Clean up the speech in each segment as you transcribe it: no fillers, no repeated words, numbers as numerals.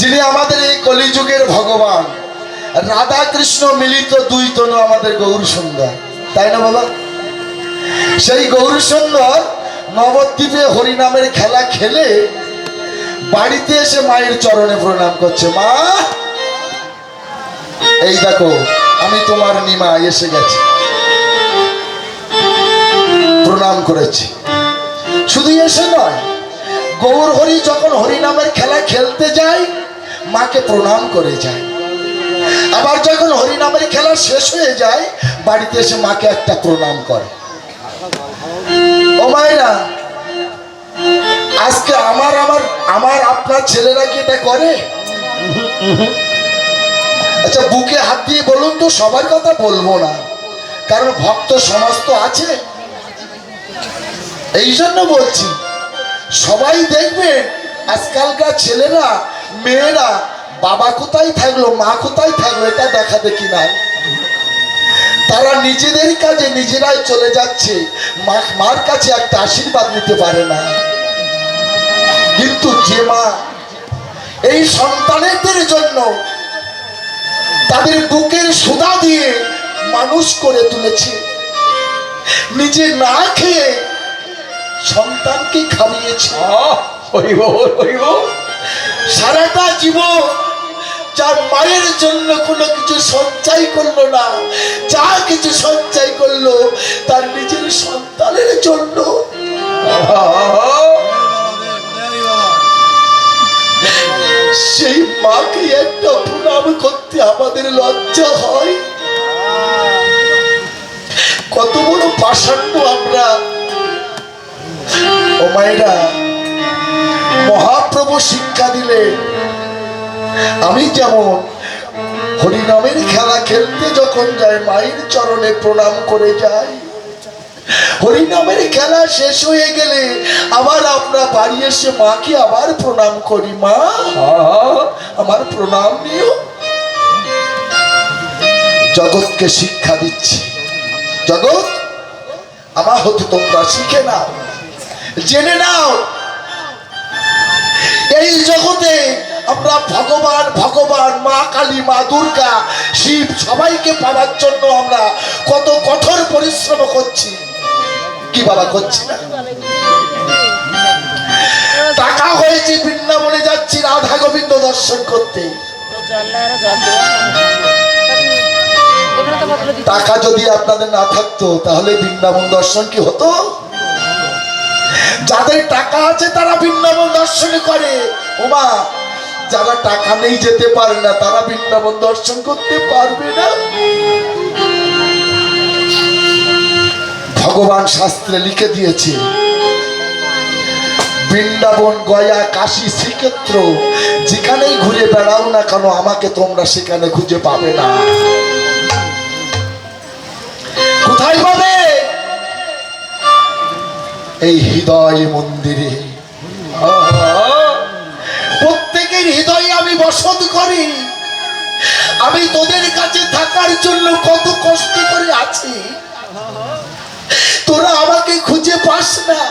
যিনি আমাদের এই কলিযুগের ভগবান, রাধা কৃষ্ণ মিলিত দুই তনু আমাদের গৌর সুন্দর, তাই না বাবা? সেই গৌর সুন্দর নবদ্বীপে হরিনামের খেলা খেলে বাড়িতে এসে মায়ের চরণে প্রণাম করছে। মা, এই দেখো আমি তোমার নিমা এসে গেছি। প্রণাম করেছি। শুধু এসে নয়, গৌর হরি যখন হরিনামের খেলা খেলতে যায় মাকে প্রণাম করে যায়। আবার যখন হরিনামের খেলা শেষ হয়ে যায় বাড়িতে এসে মাকে একটা প্রণাম করে। ও মায়েরা, আজকে আমার আপনার ছেলেরা কি এটা করে? আচ্ছা, বুকে হাত দিয়ে বলুন তো। সবার কথা বলবো না, কারণ ভক্ত সমাজ তো আছে, এই জন্য বলছি। সবাই দেখবেন আজকালকার ছেলেরা মেয়েরা বাবা কোথায় থাকলো মা কোথায় থাকলো এটা দেখা দেখি নাই। তারা নিজেদের কাজে নিজেরাই চলে যাচ্ছে, মার কাছে একটা আশীর্বাদ নিতে পারে না। কিন্তু যে মা এই সন্তানদের জন্য তাদের বুকের সুধা দিয়ে মানুষ করে তুলেছে, নিজে না খেয়ে সন্তানকে খাইয়েছে, সারাটা জীবন যার মায়ের জন্য কোনো কিছু সঞ্চয় করলো না, যা কিছু সঞ্চয় করলো তার নিজের সন্তানের জন্য। সেই মাকে একটা প্রণাম করতে আমাদের লজ্জা হয়। কত বড় পাষাণ্ড আমরা। ও মায়েরা, মহাপ্রভু শিক্ষা দিলে আমি যেমন হরিনামের খেলা খেলতে যখন যাই মায়ের চরণে প্রণাম করে যাই, হরিনামের খেলা শেষ হয়ে গেলে আবার আমরা বাড়ি এসে মাকে আবার প্রণাম করি। মা, আমার প্রণাম নিও। জগৎকে শিক্ষা দিচ্ছি। জগৎ, আমার হতে তোমরা শিখে নাও, জেনে নাও। এই জগতে আমরা ভগবান ভগবান, মা কালী, মা দুর্গা, শিব সবাইকে পাওয়ার জন্য আমরা কত কঠোর পরিশ্রম করছি। কি বাবা করছি না? টাকা হয়েছে বৃন্দাবনে যাচ্ছি রাধা গোবিন্দ দর্শন করতে। টাকা যদি আপনাদের না থাকতো তাহলে বৃন্দাবন দর্শন কি হতো? যাদের টাকা আছে তারা বৃন্দাবন দর্শন করে। ওমা, যারা টাকা নেই যেতে পারে না তারা বৃন্দাবন দর্শন করতে পারবে না। ভগবান শাস্ত্রে লিখে দিয়েছে, বৃন্দাবন, গয়া, কাশী, শ্রীক্ষেত্র যেখানেই ঘুরে বেড়াও না কেন আমাকে তোমরা সেখানে খুঁজে পাবে না। কোথায় পাবে? এই হৃদয় মন্দিরে। প্রত্যেকের হৃদয়ে আমি বসত করি। আমি তোদের কাছে থাকার জন্য কত কষ্ট করে আছি, তোরা আমাকে খুঁজে পাস না,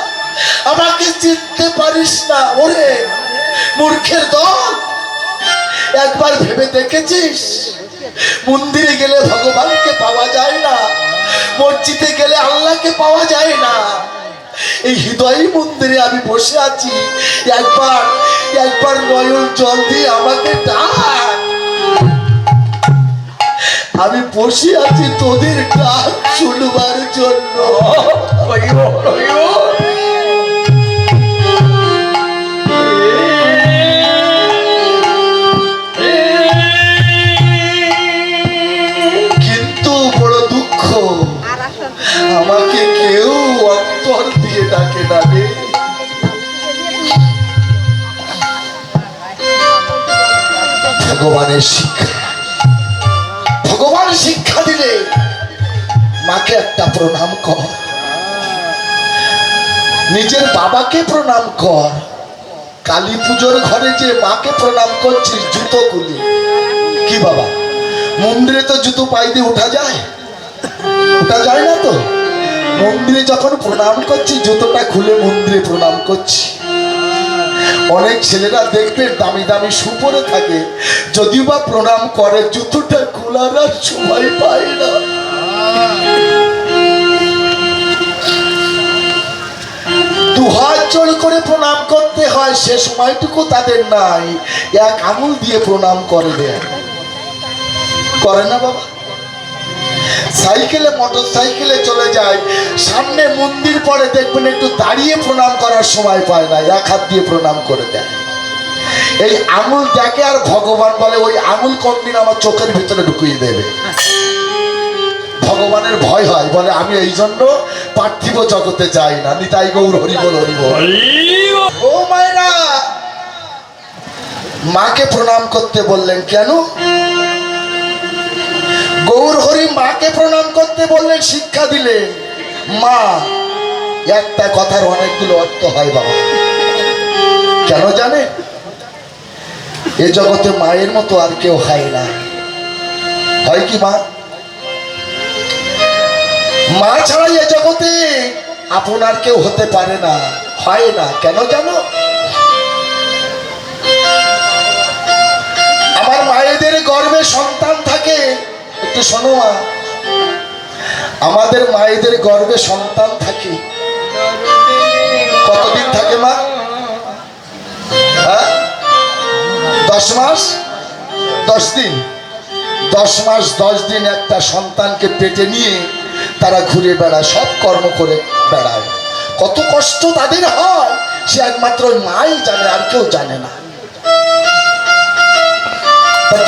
আমাকে চিনতে পারিস না। ওরে মূর্খের দল, একবার ভেবে দেখেছিস মন্দিরে গেলে ভগবানকে পাওয়া যায় না, মসজিদে গেলে আল্লাহকে পাওয়া যায় না। এই হৃদয় মন্দিরে আমি বসে আছি, একবার নয়ন জল দিয়ে আমাকে ডাক। আমি বসে আছি তোদের ডাক শুনবার জন্য। কিন্তু বড় দুঃখ, আমাকে কেউ অন্তর দিয়ে ডাকে না রে। ভগবানের শিক্ষা, ভগবান শিক্ষা দিলে মাকে একটা প্রণাম কর, নিজের বাবাকে প্রণাম কর। কালী পুজোর ঘরে যে মাকে প্রণাম করছিস জুতো খুলে, কি বাবা মন্দিরে তো জুতো পাই দিয়ে উঠা যায়? উঠা যায় না তো। মন্দিরে যখন প্রণাম করছি জুতোটা খুলে মন্দিরে প্রণাম করছি। অনেক ছেলেরা দেখবেন দামি দামি শু পরে থাকে, যদিও বা প্রণাম করে জুতোটা খোলার আর সময় পায় না। দুহাত জোড় করে প্রণাম করতে হয়, সে সময়টুকু তাদের নাই, এক আঙুল দিয়ে প্রণাম করে দেয়, করে না বাবা? সাইকেলে মোটর সাইকেলে চলে যায়, সামনে মন্দির পরে দেখবেন একটু দাঁড়িয়ে প্রণাম করার সময় পায় না, এক হাত দিয়ে প্রণাম করে দেয়। এই আঙুল দেখে আর ভগবান বলে ওই আঙুল কোনদিন আমার চোখের ভিতরে ঢুকিয়ে দেবে। ভগবানের ভয় হয়, বলে আমি এই জন্য পার্থিব জগতে যাই না। নিতাই গৌর হরি বল হরি বল। ও মায়েরা, মাকে প্রণাম করতে বললেন কেন? গৌর হরি মাকে প্রণাম করতে বললেন, শিক্ষা দিলেন। মা, একটা কথার অনেকগুলো অর্থ হয় বাবা। কেন জানে? এ জগতে মায়ের মতো আর কেউ হয় না। হয় কি মা? মা ছাড়া এ জগতে আপনার কেউ হতে পারে না, হয় না। কেন জানো? আমার মায়েদের গর্ভে সন্তান থাকে। একটু শোনো মা, আমাদের মায়েদের গর্ভে সন্তান থাকে কতদিন থাকে মা? 10 মাস 10 দিন। 10 মাস 10 দিন একটা সন্তানকে পেটে নিয়ে তারা ঘুরে বেড়ায়, সব কর্ম করে বেড়ায়। কত কষ্ট তাদের হয় সে একমাত্র মাই জানে, আর কেউ জানে না।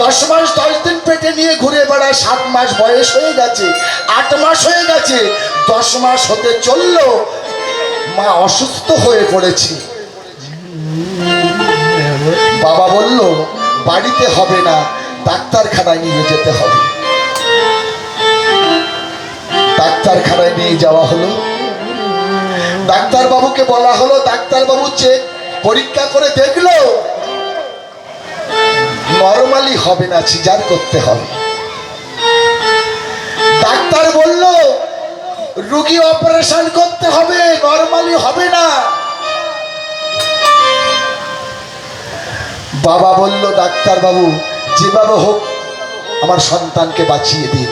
10 মাস 10 দিন পেটে নিয়ে ঘুরে বেড়ায়। 7 মাস বয়স হয়ে গেছে, 8 মাস হয়ে গেছে, 10 মাস হতে চলল, মা অসুস্থ হয়ে পড়েছে। বাবা বলল বাড়িতে হবে না, ডাক্তারখানায় নিয়ে যেতে হবে। ডাক্তারখানায় নিয়ে যাওয়া হলো। ডাক্তারবাবুকে বলা হলো, ডাক্তারবাবু চেক পরীক্ষা করে দেখলো নরমালি হবে না, সিজার করতে হবে। ডাক্তার বলল রোগী অপারেশন করতে হবে, নরমালি হবে না। বাবা বলল ডাক্তারবাবু যেভাবে হোক আমার সন্তানকে বাঁচিয়ে দিন।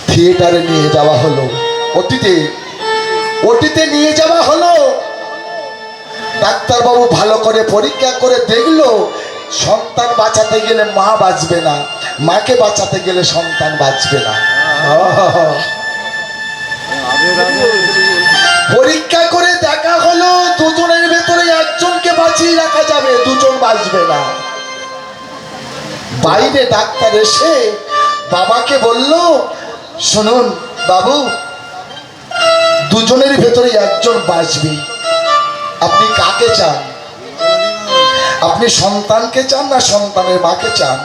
থিয়েটারে নিয়ে যাওয়া হলো, ওটিতে নিয়ে যাওয়া হলো। ডাক্তারবাবু ভালো করে পরীক্ষা করে দেখলো সন্তান বাঁচাতে গেলে মা বাঁচবে না, মাকে বাঁচাতে গেলে সন্তান বাঁচবে না। পরীক্ষা করে দেখা হলো দুজনের ভেতরে একজনকে বাঁচিয়ে রাখা যাবে, দুজন বাঁচবে না। বাইরে ডাক্তার এসে বাবাকে বলল, শুনুন বাবু, দুজনের ভেতরে একজন বাঁচবে, আপনি কাকে চান? আপনি সন্তানকে চান না সন্তানের মাকে চান?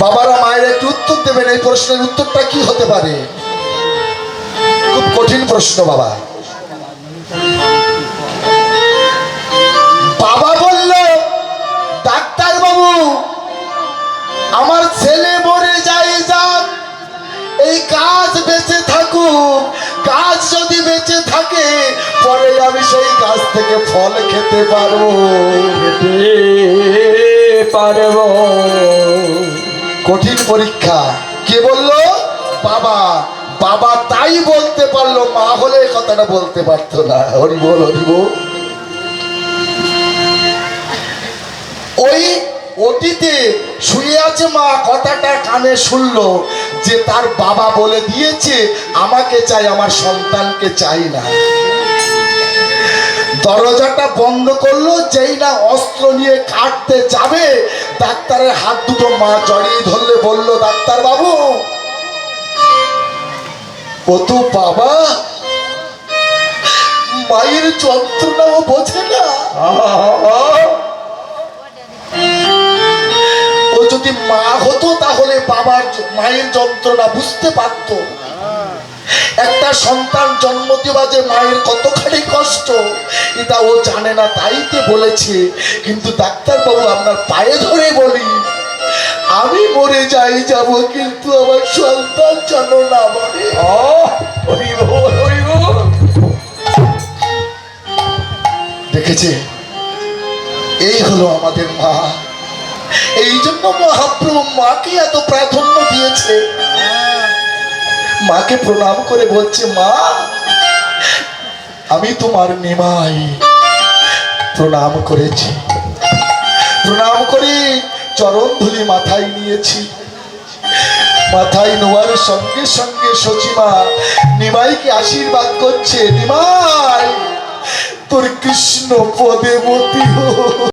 বাবারা মায়ের একটু উত্তর দেবেন। এই প্রশ্নের উত্তরটা কি হতে পারে? খুব কঠিন প্রশ্ন বাবা। বাবা বলল ডাক্তার বাবু আমার ছেলে মরে যায় যাক, এই গাছ বেঁচে থাকুক, গাছ যদি বেঁচে থাকে পরে আমি সেই গাছ থেকে ফল খেতে পারবো। কঠিন পরীক্ষা। কে বলল? বাবা। বাবা তাই বলতে পারলো, মা হলে কথাটা বলতে পারতো না। হরি বল হরি বল। ওই ওটিতে শুয়ে আছে মা, কথাটা কানে শুনলো যে তার বাবা বলে দিয়েছে আমাকে চাই, আমার সন্তানকে চাই না। দরজাটা বন্ধ করলো, যেই না অস্ত্র নিয়ে কাটতে যাবে ডাক্তারের হাত দুটো মা জড়িয়ে ধরলে বলল ডাক্তার বাবু ও তো বাবা মায়ের যন্ত্রণাও বোঝে না। ও যদি মা হতো তাহলে বাবার মায়ের যন্ত্রণা বুঝতে পারত। একটা সন্তান জন্ম দেওয়া যে মায়ের কতখানি কষ্ট এটা ও জানে না, তাইতে বলেছে। কিন্তু ডাক্তারবাবু আপনার পায়ে ধরে বলি, আমি মরে যাই যাব, কিন্তু আমার সন্তান যেন না মরে। দেখেছে, এই হলো আমাদের মা। এই জন্য মহাপ্রভু মাকে এত প্রাধান্য দিয়েছে। মাকে প্রণাম করে বলছে, মা আমি তোমার নিমাই। প্রণাম করেছি, প্রণাম করে চরণ ধুলি মাথায় নিয়েছি। মাথায় নেওয়ার সঙ্গে সঙ্গে সচিমা নিমাইকে আশীর্বাদ করছে, নিমাই তোর কৃষ্ণ পদে মতি হোক।